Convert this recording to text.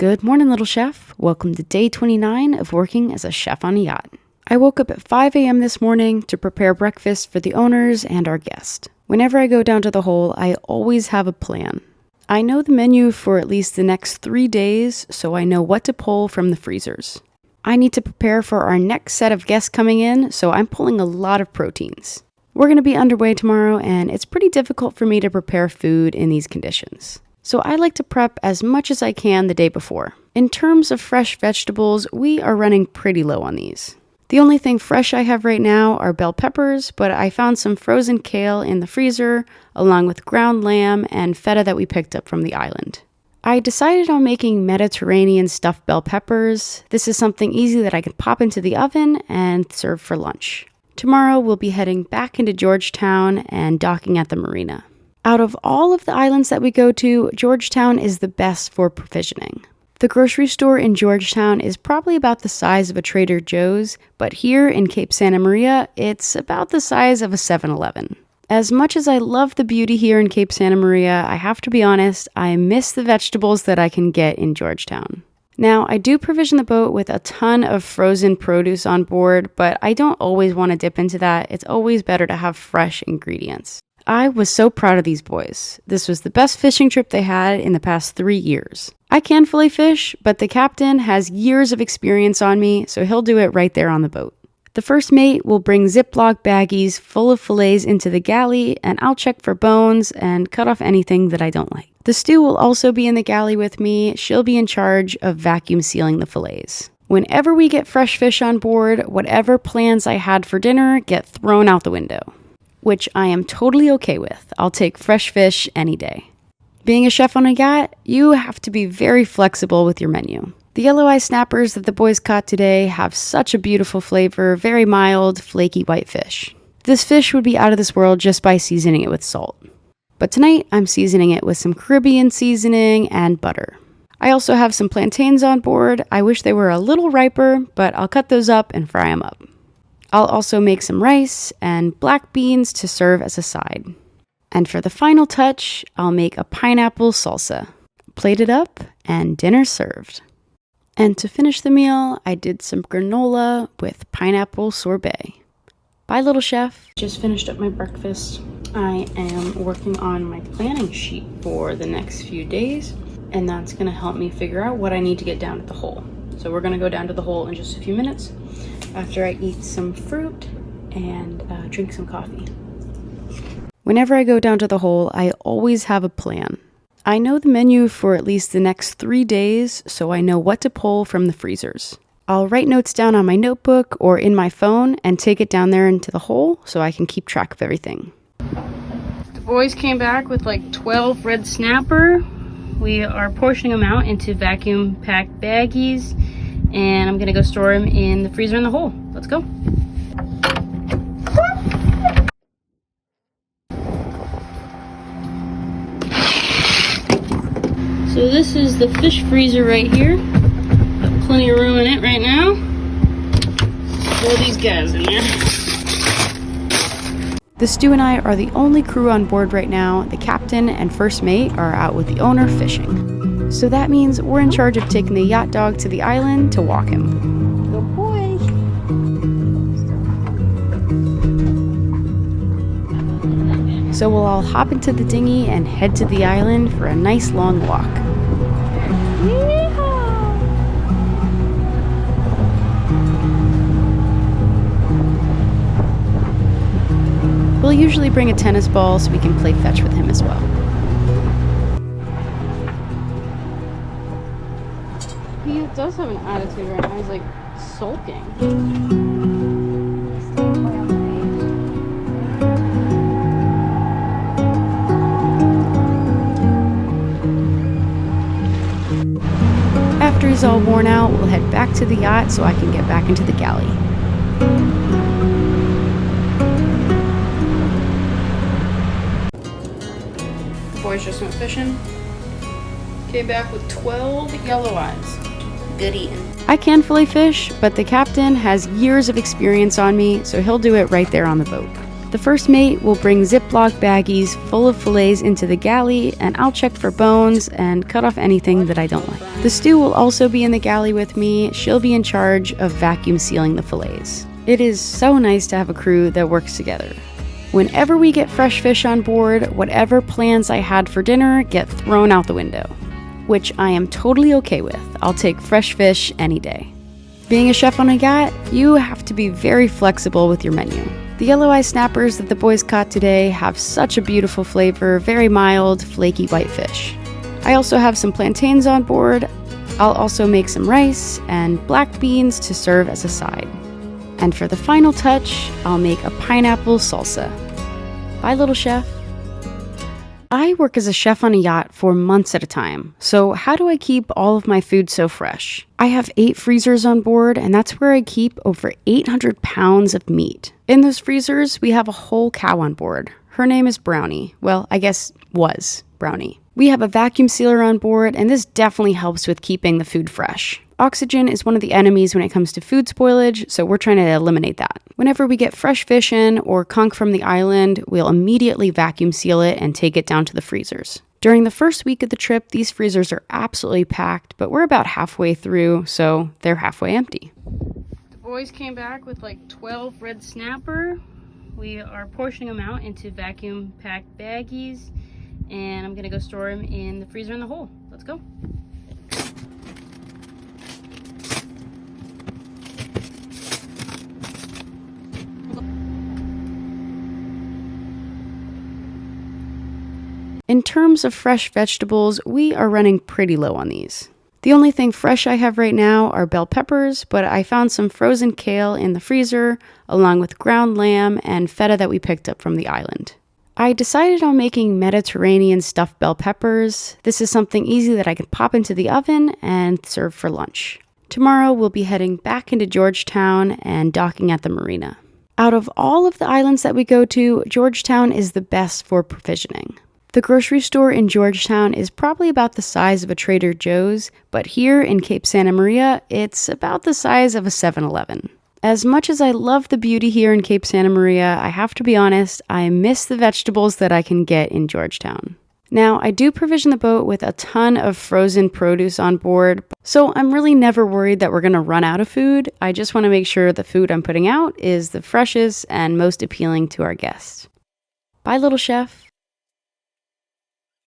Good morning, little chef. Welcome to day 29 of working as a chef on a yacht. I woke up at 5 a.m. this morning to prepare breakfast for the owners and our guest. Whenever I go down to the hole, I always have a plan. I know the menu for at least the next 3 days, so I know what to pull from the freezers. I need to prepare for our next set of guests coming in, so I'm pulling a lot of proteins. We're going to be underway tomorrow, and it's pretty difficult for me to prepare food in these conditions. So I like to prep as much as I can the day before. In terms of fresh vegetables, we are running pretty low on these. The only thing fresh I have right now are bell peppers, but I found some frozen kale in the freezer, along with ground lamb and feta that we picked up from the island. I decided on making Mediterranean stuffed bell peppers. This is something easy that I can pop into the oven and serve for lunch. Tomorrow we'll be heading back into Georgetown and docking at the marina. Out of all of the islands that we go to, Georgetown is the best for provisioning. The grocery store in Georgetown is probably about the size of a Trader Joe's, but here in Cape Santa Maria, it's about the size of a 7-Eleven. As much as I love the beauty here in Cape Santa Maria, I have to be honest, I miss the vegetables that I can get in Georgetown. Now, I do provision the boat with a ton of frozen produce on board, but I don't always want to dip into that. It's always better to have fresh ingredients. I was so proud of these boys. This was the best fishing trip they had in the past 3 years. I can fillet fish, but the captain has years of experience on me, so he'll do it right there on the boat. The first mate will bring Ziploc baggies full of fillets into the galley, and I'll check for bones and cut off anything that I don't like. The stew will also be in the galley with me. She'll be in charge of vacuum sealing the fillets. Whenever we get fresh fish on board, whatever plans I had for dinner get thrown out the window, which I am totally okay with. I'll take fresh fish any day. Being a chef on a yacht, you have to be very flexible with your menu. The yellow eye snappers that the boys caught today have such a beautiful flavor, very mild, flaky white fish. This fish would be out of this world just by seasoning it with salt. But tonight, I'm seasoning it with some Caribbean seasoning and butter. I also have some plantains on board. I wish they were a little riper, but I'll cut those up and fry them up. I'll also make some rice and black beans to serve as a side. And for the final touch, I'll make a pineapple salsa. Plate it up and dinner served. And to finish the meal, I did some granola with pineapple sorbet. Bye, little chef. Just finished up my breakfast. I am working on my planning sheet for the next few days, and that's gonna help me figure out what I need to get down at the hole. So we're gonna go down to the hole in just a few minutes after I eat some fruit and drink some coffee. Whenever I go down to the hole, I always have a plan. I know the menu for at least the next 3 days, so I know what to pull from the freezers. I'll write notes down on my notebook or in my phone and take it down there into the hole so I can keep track of everything. The boys came back with like 12 red snapper. We are portioning them out into vacuum packed baggies, and I'm gonna go store them in the freezer in the hole. Let's go. So this is the fish freezer right here. Got plenty of room in it right now. Throw these guys in there. The Stu and I are the only crew on board right now. The captain and first mate are out with the owner fishing. So that means we're in charge of taking the yacht dog to the island to walk him. Good boy. So we'll all hop into the dinghy and head to the island for a nice long walk. We'll usually bring a tennis ball so we can play fetch with him as well. He does have an attitude right now. He's like sulking. After he's all worn out, we'll head back to the yacht so I can get back into the galley. The boys just went fishing. Came back with 12 yellow eyes. Good eating. I can fillet fish, but the captain has years of experience on me, so he'll do it right there on the boat. The first mate will bring Ziploc baggies full of fillets into the galley, and I'll check for bones and cut off anything that I don't like. The stew will also be in the galley with me. She'll be in charge of vacuum sealing the fillets. It is so nice to have a crew that works together. Whenever we get fresh fish on board, whatever plans I had for dinner get thrown out the window, which I am totally okay with. I'll take fresh fish any day. Being a chef on a yacht, you have to be very flexible with your menu. The yellow eye snappers that the boys caught today have such a beautiful flavor, very mild, flaky white fish. I also have some plantains on board. I'll also make some rice and black beans to serve as a side. And for the final touch, I'll make a pineapple salsa. Bye, little chef. I work as a chef on a yacht for months at a time, so how do I keep all of my food so fresh? I have 8 freezers on board, and that's where I keep over 800 pounds of meat. In those freezers, we have a whole cow on board. Her name is Brownie. Well, I guess was Brownie. We have a vacuum sealer on board, and this definitely helps with keeping the food fresh. Oxygen is one of the enemies when it comes to food spoilage, so we're trying to eliminate that. Whenever we get fresh fish in or conch from the island, we'll immediately vacuum seal it and take it down to the freezers. During the first week of the trip, these freezers are absolutely packed, but we're about halfway through, so they're halfway empty. The boys came back with like 12 red snapper. We are portioning them out into vacuum packed baggies, and I'm gonna go store them in the freezer in the hole. Let's go. In terms of fresh vegetables, we are running pretty low on these. The only thing fresh I have right now are bell peppers, but I found some frozen kale in the freezer, along with ground lamb and feta that we picked up from the island. I decided on making Mediterranean stuffed bell peppers. This is something easy that I can pop into the oven and serve for lunch. Tomorrow we'll be heading back into Georgetown and docking at the marina. Out of all of the islands that we go to, Georgetown is the best for provisioning. The grocery store in Georgetown is probably about the size of a Trader Joe's, but here in Cape Santa Maria, it's about the size of a 7-Eleven. As much as I love the beauty here in Cape Santa Maria, I have to be honest, I miss the vegetables that I can get in Georgetown. Now, I do provision the boat with a ton of frozen produce on board, so I'm really never worried that we're going to run out of food. I just want to make sure the food I'm putting out is the freshest and most appealing to our guests. Bye, little chef.